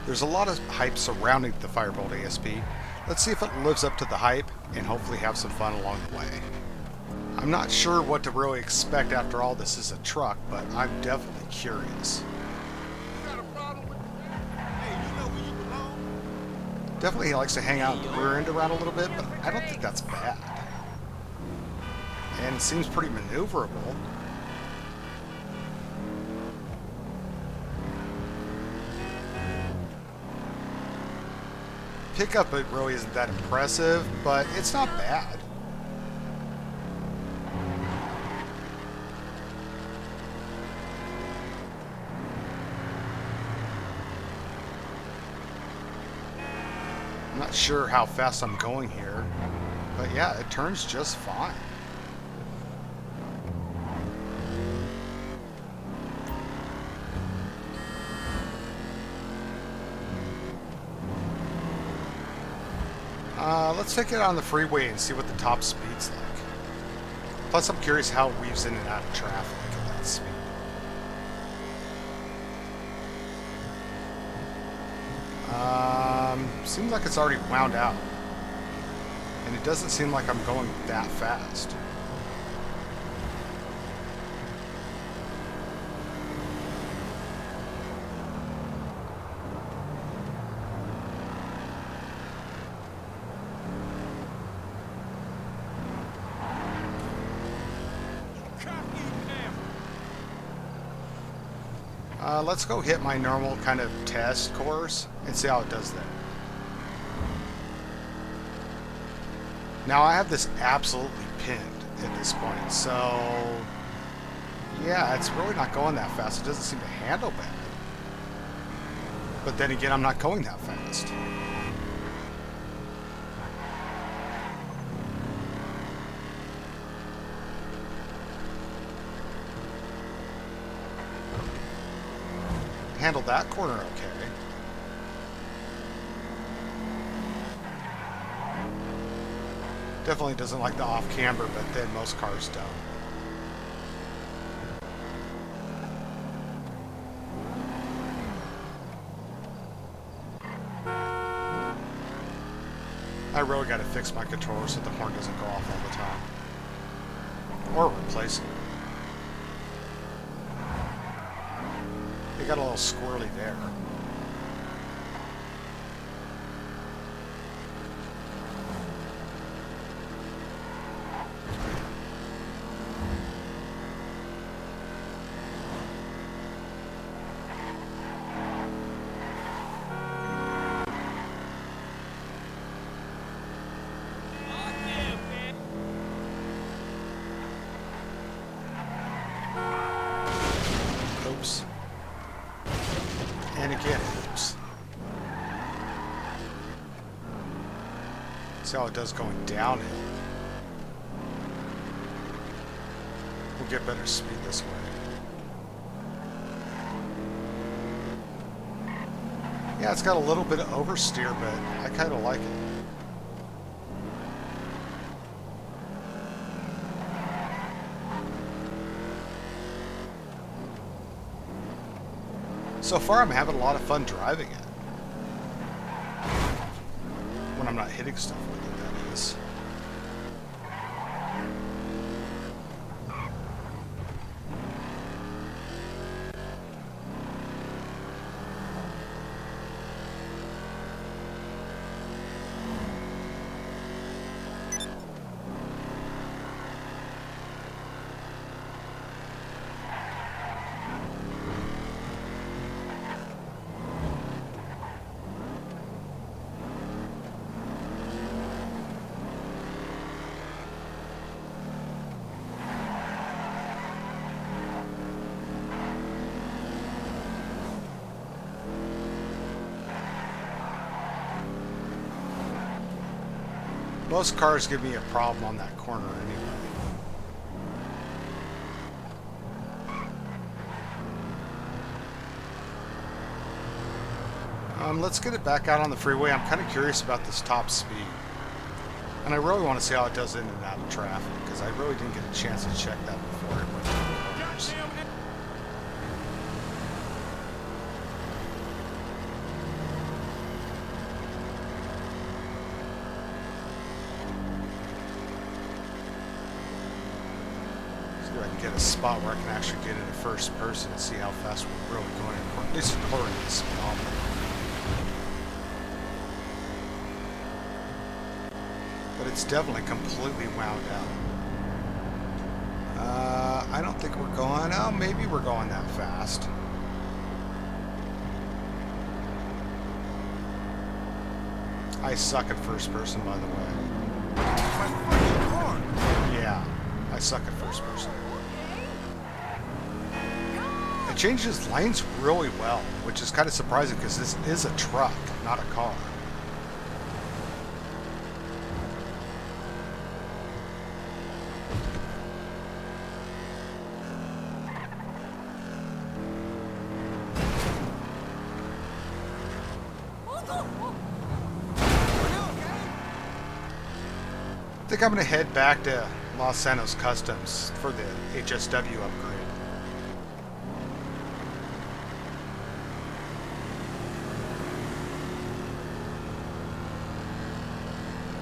There's a lot of hype surrounding the Firebolt ASP. Let's see if it lives up to the hype and hopefully have some fun along the way. I'm not sure what to really expect after all this is a truck, but I'm definitely curious. Definitely he likes to hang out in the rear end around a little bit, but I don't think that's bad. And it seems pretty maneuverable. Pickup, it really isn't that impressive, but it's not bad. I'm not sure how fast I'm going here, but yeah, it turns just fine. Let's take it on the freeway and see what the top speed's like. Plus, I'm curious how it weaves in and out of traffic at that speed. Seems like it's already wound out. And it doesn't seem like I'm going that fast. Let's go hit my normal kind of test course and see how it does there. Now I have this absolutely pinned at this point, so yeah, it's really not going that fast. It doesn't seem to handle bad. But then again, I'm not going that fast. Handled that corner okay. Definitely doesn't like the off-camber, but then most cars don't. I really got to fix my controller so the horn doesn't go off all the time. Or replace it. They got a little squirrely there. Oops. And again, oops. See how it does going downhill. We'll get better speed this way. Yeah, it's got a little bit of oversteer, but I kind of like it. So far, I'm having a lot of fun driving it. When I'm not hitting stuff with it, that is. Most cars give me a problem on that corner anyway. Let's get it back out on the freeway. I'm kind of curious about this top speed. And I really want to see how it does in and out of traffic, because I really didn't get a chance to check that before it went through the corners. get a spot where I can actually get into first person and see how fast we're really going, or at least according to the speedometer. But it's definitely completely wound out. I don't think we're going, oh, maybe we're going that fast. I suck at first person, by the way. Yeah, I suck at first person. It changes lanes really well, which is kind of surprising because this is a truck, not a car. I think I'm going to head back to Los Santos Customs for the HSW upgrade.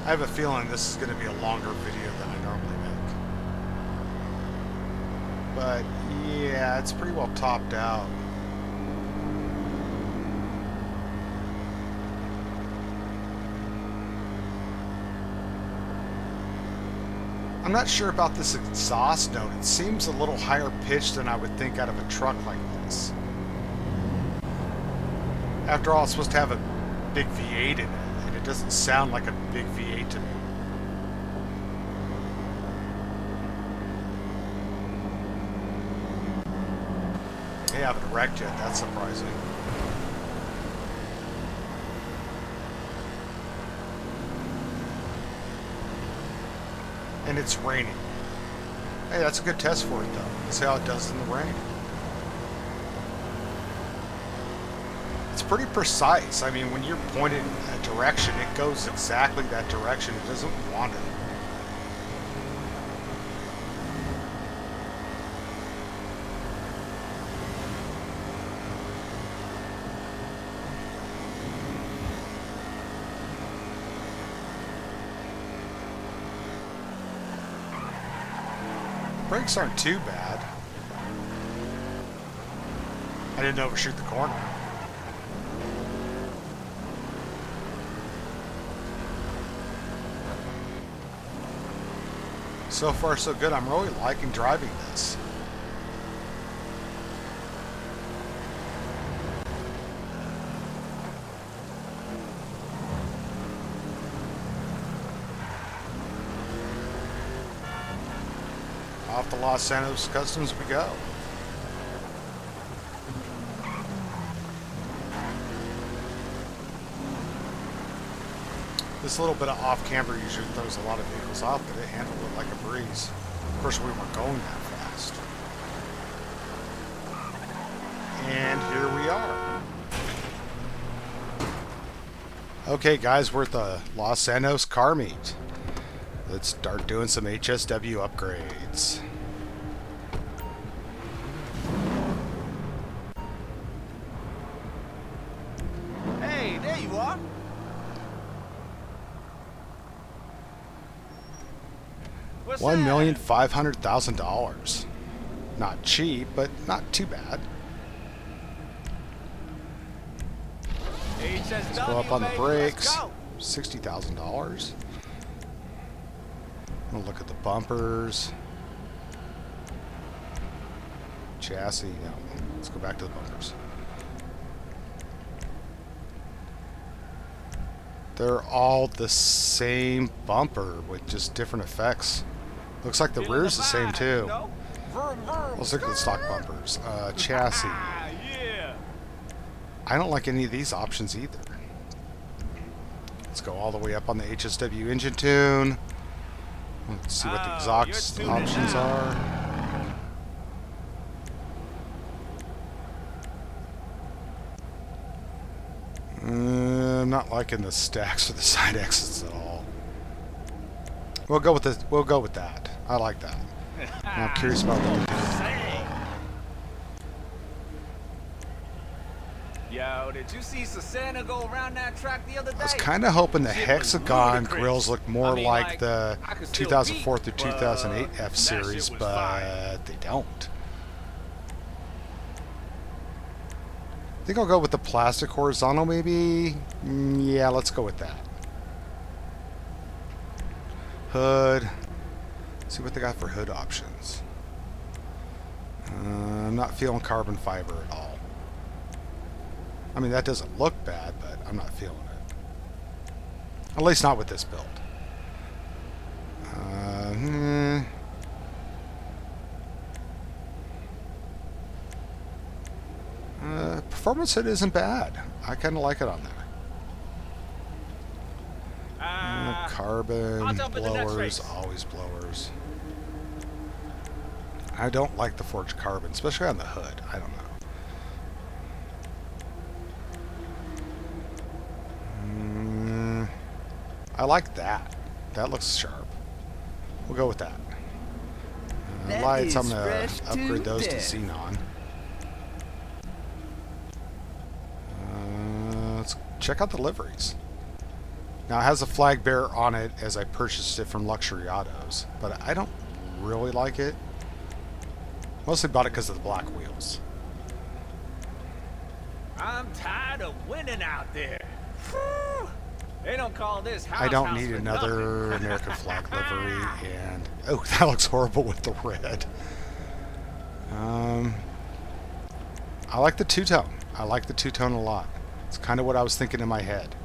I have a feeling this is going to be a longer video than I normally make. But yeah, it's pretty well topped out. I'm not sure about this exhaust note. It seems a little higher pitched than I would think out of a truck like this. After all, it's supposed to have a big V8 in it, and it doesn't sound like a big V8 to me. They haven't wrecked yet, that's surprising. And it's raining. Hey, that's a good test for it, though. Let's see how it does in the rain. It's pretty precise. I mean, when you're pointed in a direction, it goes exactly that direction. It doesn't wander. Brakes aren't too bad. I didn't overshoot the corner. So far so good. I'm really liking driving this. Off to Los Santos Customs we go. This little bit of off-camber usually throws a lot of vehicles off, but it handled it like a breeze. Of course, we weren't going that fast. And here we are. Okay, guys, we're at the Los Santos Car Meet. Let's start doing some HSW upgrades. Hey, there you are. $1,500,000. Not cheap, but not too bad. Let's go up on the brakes. $60,000. We'll look at the bumpers. Chassis. No. Let's go back to the bumpers. They're all the same bumper with just different effects. Looks like the rear's the same too. Let's look at the stock bumpers. Chassis. I don't like any of these options either. Let's go all the way up on the HSW engine tune. Let's see what the exhaust options are. I'm not liking the stacks for the side exits at all. We'll go with this. We'll go with that. I like that. I'm curious about what they do. Yo, Yo, did you see Susana go around that track the other day? I was kind of hoping the Shit was hexagon ludicrous. grills looked more I mean, like the I could still 2004 beat, through 2008 F that series, shit was but fire. they don't. I think I'll go with the plastic horizontal, maybe. Yeah, let's go with that. Hood. Let's see what they got for hood options. I'm not feeling carbon fiber at all. I mean, that doesn't look bad, but I'm not feeling it. At least not with this build. Performance hood isn't bad. I kind of like it on there. Carbon, blowers, always blowers. I don't like the forged carbon, especially on the hood. I don't know. I like that. That looks sharp. We'll go with that. Lights, I'm going to upgrade those to xenon. Let's check out the liveries. Now it has a flag bearer on it as I purchased it from Luxury Autos, but I don't really like it. Mostly bought it because of the black wheels. I'm tired of winning out there. Whew. They don't call this house I don't house need for another nothing. American flag livery, and oh, that looks horrible with the red. I like the two-tone. I like the two-tone a lot. It's kind of what I was thinking in my head.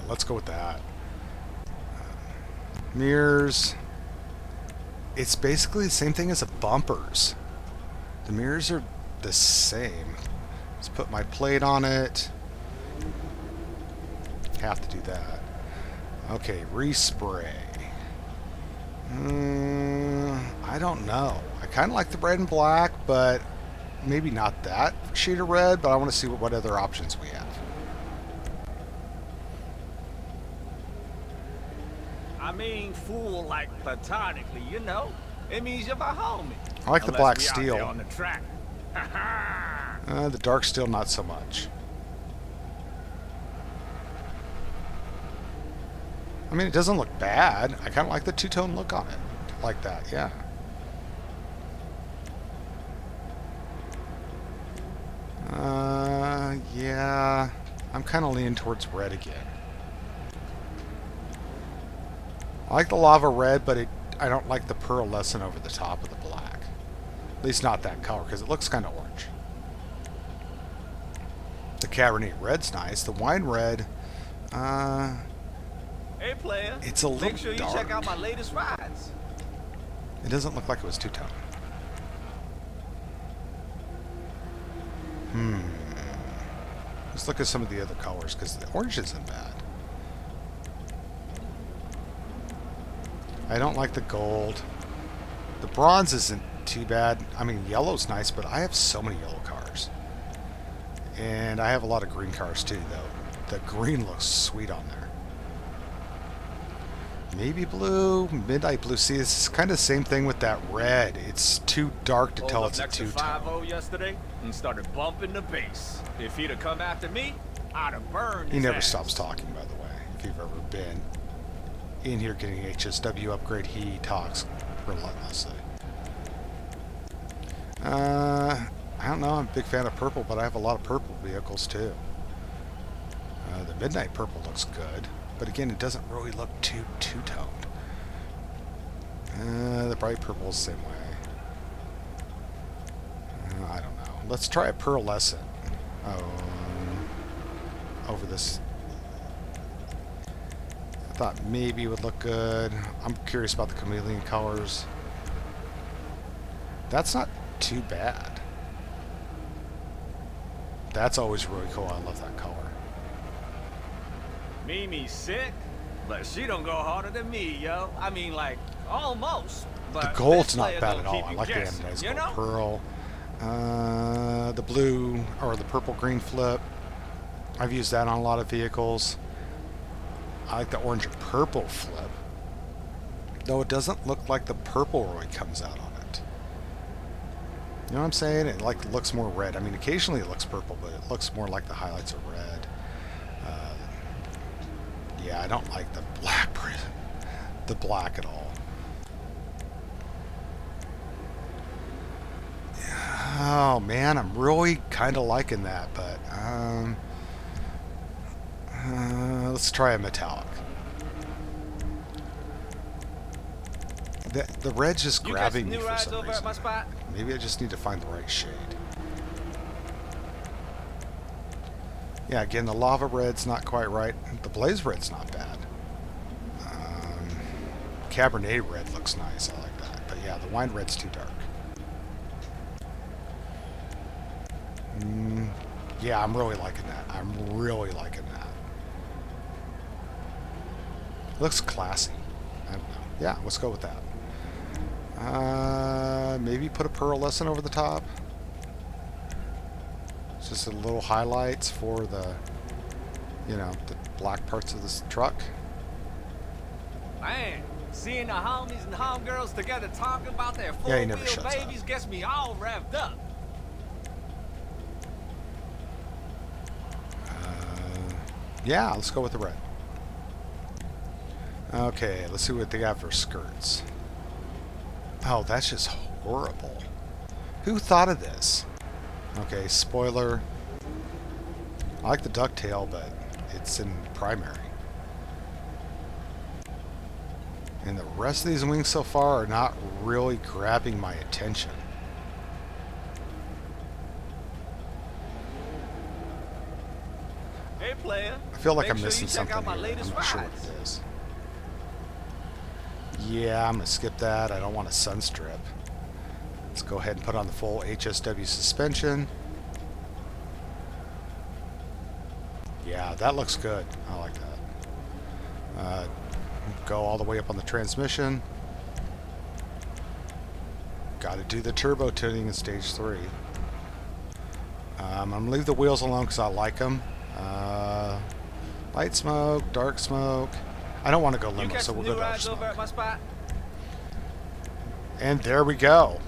Let's go with that. Mirrors. It's basically the same thing as the bumpers. The mirrors are the same. Let's put my plate on it. Have to do that. Okay, respray. I don't know. I kind of like the red and black, but maybe not that shade of red, but I want to see what other options we have. I mean, fool like platonically, you know. It means you're my homie. I like the black steel. On the track. The dark steel, not so much. I mean, it doesn't look bad. I kind of like the two-tone look on it. Like that, yeah. Yeah. I'm kind of leaning towards red again. I like the lava red, but I don't like the pearlescent over the top of the black. At least not that color, because it looks kind of orange. The Cabernet red's nice. The wine red, Hey, player. it's a little Make sure you dark. check out my latest rides. It doesn't look like it was two-tone. Let's look at some of the other colors, because the orange isn't bad. I don't like the gold. The bronze isn't too bad. I mean, yellow's nice, but I have so many yellow cars. And I have a lot of green cars too, though. The green looks sweet on there. Maybe blue, midnight blue. See, it's kind of the same thing with that red. It's too dark to tell it's a two-tone. 5-0 yesterday and started bumping the bass. If he'd have come after me, I'd have burned He his never ass. stops talking, by the way. If you've ever been in here getting HSW upgrade, he talks relentlessly. I don't know. I'm a big fan of purple, but I have a lot of purple vehicles too. The midnight purple looks good, but again, it doesn't really look too two-toned. The bright purple is the same way. I don't know. Let's try a pearlescent. Over this. I thought maybe it would look good. I'm curious about the chameleon colors. That's not too bad. That's always really cool. I love that color. Mimi's sick, but she don't go harder than me, yo. I mean, like, almost. But The gold's this not player bad gonna at all. keep I you like the guessing, anodized you gold know? pearl. The blue or the purple green flip. I've used that on a lot of vehicles. I like the orange and purple flip. Though it doesn't look like the purple really comes out on it. You know what I'm saying? It like looks more red. I mean, occasionally it looks purple, but it looks more like the highlights are red. Yeah, I don't like the black at all. Oh man, I'm really kind of liking that, but let's try a metallic. The red's just grabbing me for some reason. Maybe I just need to find the right shade. Yeah, again, the lava red's not quite right. The blaze red's not bad. Cabernet red looks nice. I like that. But yeah, the wine red's too dark. Yeah, I'm really liking that. I'm really liking that. Looks classy. I don't know. Yeah, let's go with that. Maybe put a pearlescent over the top. Just a little highlights for the, you know, the black parts of this truck. Man, seeing the homies and homegirls together talking about their four-wheel babies gets me all revved up. Yeah, let's go with the red. Okay, let's see what they got for skirts. Oh, that's just horrible. Who thought of this? Okay, spoiler. I like the ducktail, but it's in primary. And the rest of these wings so far are not really grabbing my attention. Hey, player. I feel like I'm missing something here. I'm not sure what it is. Yeah, I'm going to skip that. I don't want a sunstrip. Let's go ahead and put on the full HSW suspension. Yeah, that looks good. I like that. Go all the way up on the transmission. Got to do the turbo tuning in stage 3. I'm going to leave the wheels alone because I like them. Light smoke, dark smoke. I don't want to go limo, so we'll go dark smoke. And there we go.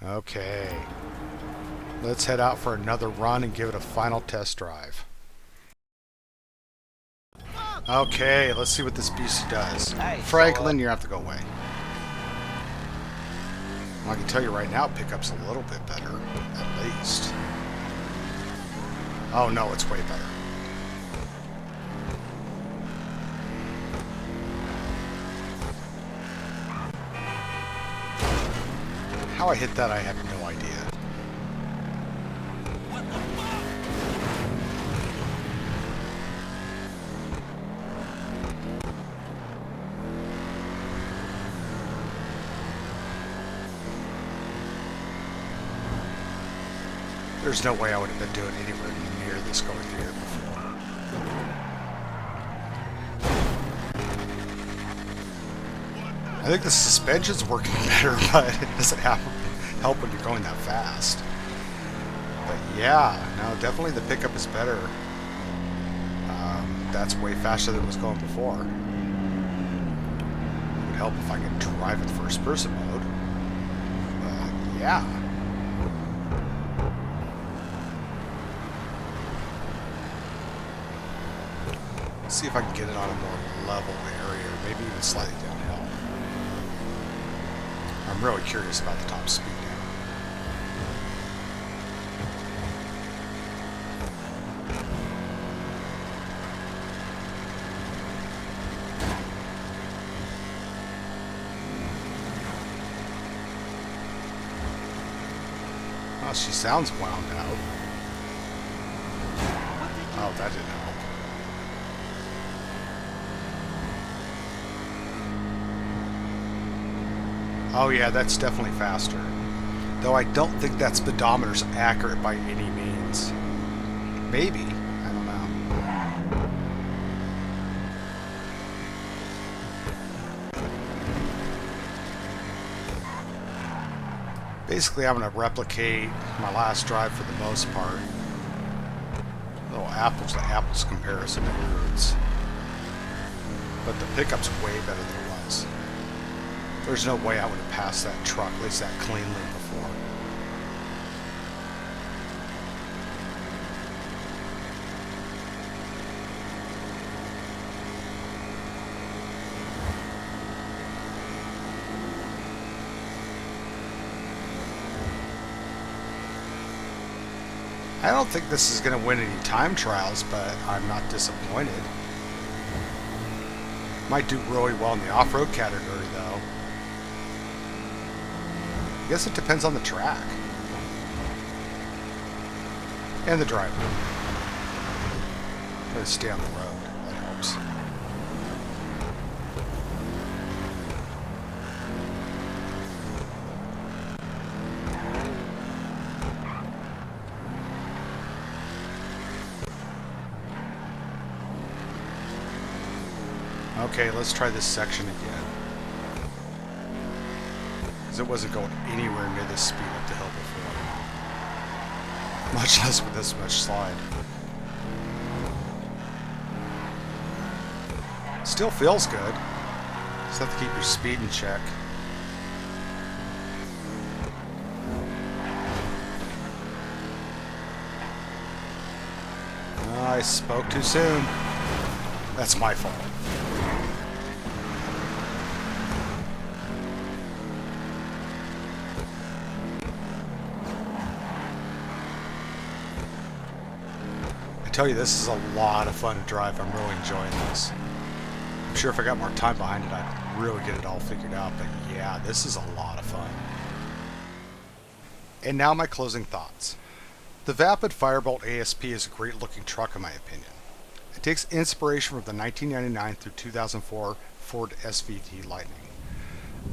Okay. Let's head out for another run and give it a final test drive. Okay, let's see what this beast does. Franklin, you have to go away. I can tell you right now, pickup's a little bit better, at least. Oh no, it's way better. How I hit that, I have no idea. There's no way I would have been doing anywhere near this going through here before. I think the suspension's working better, but it doesn't help when you're going that fast. But yeah, no, definitely the pickup is better. That's way faster than it was going before. It would help if I could drive in first person mode. But yeah. See if I can get it on a more level area, or maybe even slightly downhill. I'm really curious about the top speed now. Oh, she sounds wound out. Oh, that didn't help. Oh yeah, that's definitely faster. Though I don't think that speedometer's accurate by any means. Maybe. I don't know. Basically, I'm going to replicate my last drive for the most part. A little apples to apples comparison of routes. but the pickup's way better than it was. There's no way I would have passed that truck, at least that cleanly before. I don't think this is going to win any time trials, but I'm not disappointed. Might do really well in the off-road category, though. I guess it depends on the track. And the driver. Try to stay on the road. That helps. Okay, let's try this section again. Because it wasn't going anywhere near this speed up the hill before. Much less with this much slide. Still feels good. Just have to keep your speed in check. I spoke too soon. That's my fault. I tell you, this is a lot of fun to drive. I'm really enjoying this. I'm sure if I got more time behind it, I'd really get it all figured out. But yeah, this is a lot of fun. And now my closing thoughts. The Vapid Firebolt ASP is a great looking truck in my opinion. It takes inspiration from the 1999 through 2004 Ford SVT Lightning,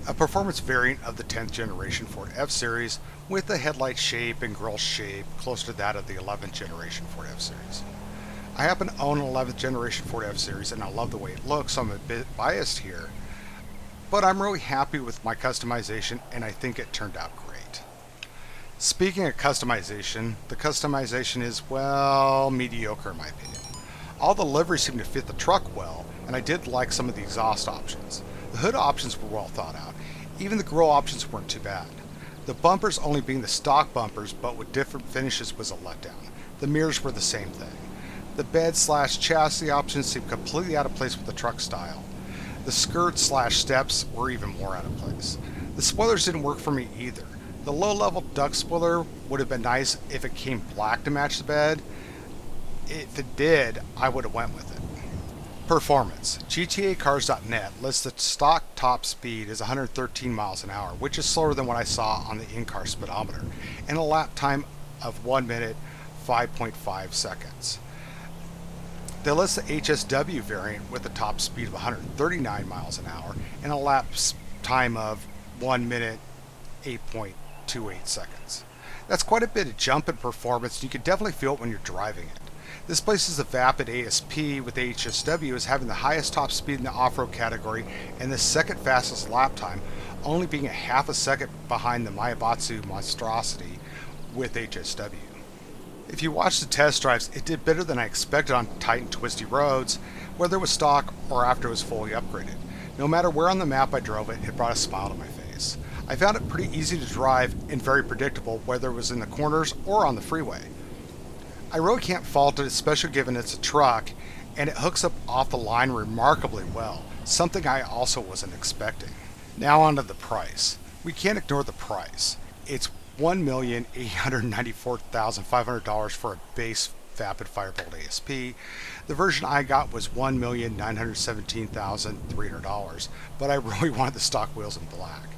a performance variant of the 10th generation Ford F-Series with a headlight shape and grille shape closer to that of the 11th generation Ford F-Series. I happen to own an 11th generation Ford F-Series and I love the way it looks, so I'm a bit biased here, but I'm really happy with my customization and I think it turned out great. Speaking of customization, the customization is, well, mediocre in my opinion. All the liveries seem to fit the truck well, and I did like some of the exhaust options. The hood options were well thought out. Even the grille options weren't too bad. The bumpers only being the stock bumpers, but with different finishes, was a letdown. The mirrors were the same thing. The bed/chassis options seemed completely out of place with the truck style. The skirt/steps were even more out of place. The spoilers didn't work for me either. The low-level duck spoiler would have been nice if it came black to match the bed. If it did, I would have went with it. Performance. GTAcars.net lists the stock top speed as 113 miles an hour, which is slower than what I saw on the in-car speedometer, and a lap time of 1 minute 5.5 seconds. They list the HSW variant with a top speed of 139 miles an hour and a lap time of 1 minute 8.28 seconds. That's quite a bit of jump in performance, and you can definitely feel it when you're driving it. This places the Vapid ASP with HSW as having the highest top speed in the off-road category and the second fastest lap time, only being a half a second behind the Mayabatsu monstrosity with HSW. If you watch the test drives, it did better than I expected on tight and twisty roads, whether it was stock or after it was fully upgraded. No matter where on the map I drove it, it brought a smile to my face. I found it pretty easy to drive and very predictable, whether it was in the corners or on the freeway. I really can't fault it, especially given it's a truck, and it hooks up off the line remarkably well, something I also wasn't expecting. Now on to the price. We can't ignore the price. It's $1,894,500 for a base Vapid Firebolt ASP. The version I got was $1,917,300, but I really wanted the stock wheels in black.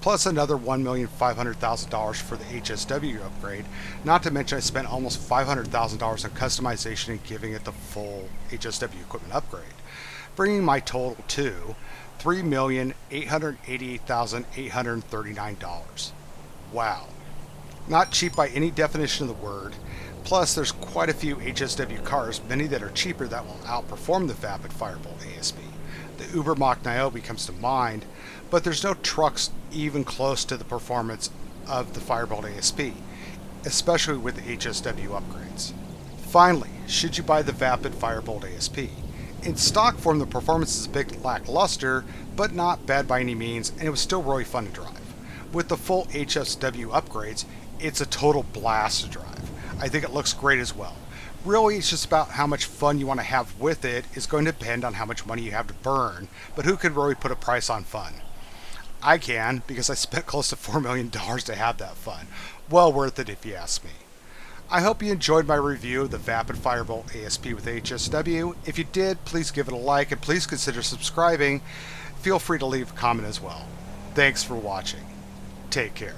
Plus another $1,500,000 for the HSW upgrade, not to mention I spent almost $500,000 on customization and giving it the full HSW equipment upgrade, bringing my total to $3,888,839. Wow. Not cheap by any definition of the word. Plus, there's quite a few HSW cars, many that are cheaper, that will outperform the Vapid Firebolt ASP. The Uber Mach Niobe comes to mind, but there's no trucks even close to the performance of the Firebolt ASP, especially with the HSW upgrades. Finally, should you buy the Vapid Firebolt ASP? In stock form, the performance is a bit lackluster, but not bad by any means, and it was still really fun to drive. With the full HSW upgrades, it's a total blast to drive. I think it looks great as well. Really, it's just about how much fun you want to have with it is going to depend on how much money you have to burn, but who can really put a price on fun? I can, because I spent close to $4 million to have that fun. Well worth it if you ask me. I hope you enjoyed my review of the Vapid Firebolt ASP with HSW. If you did, please give it a like and please consider subscribing. Feel free to leave a comment as well. Thanks for watching. Take care.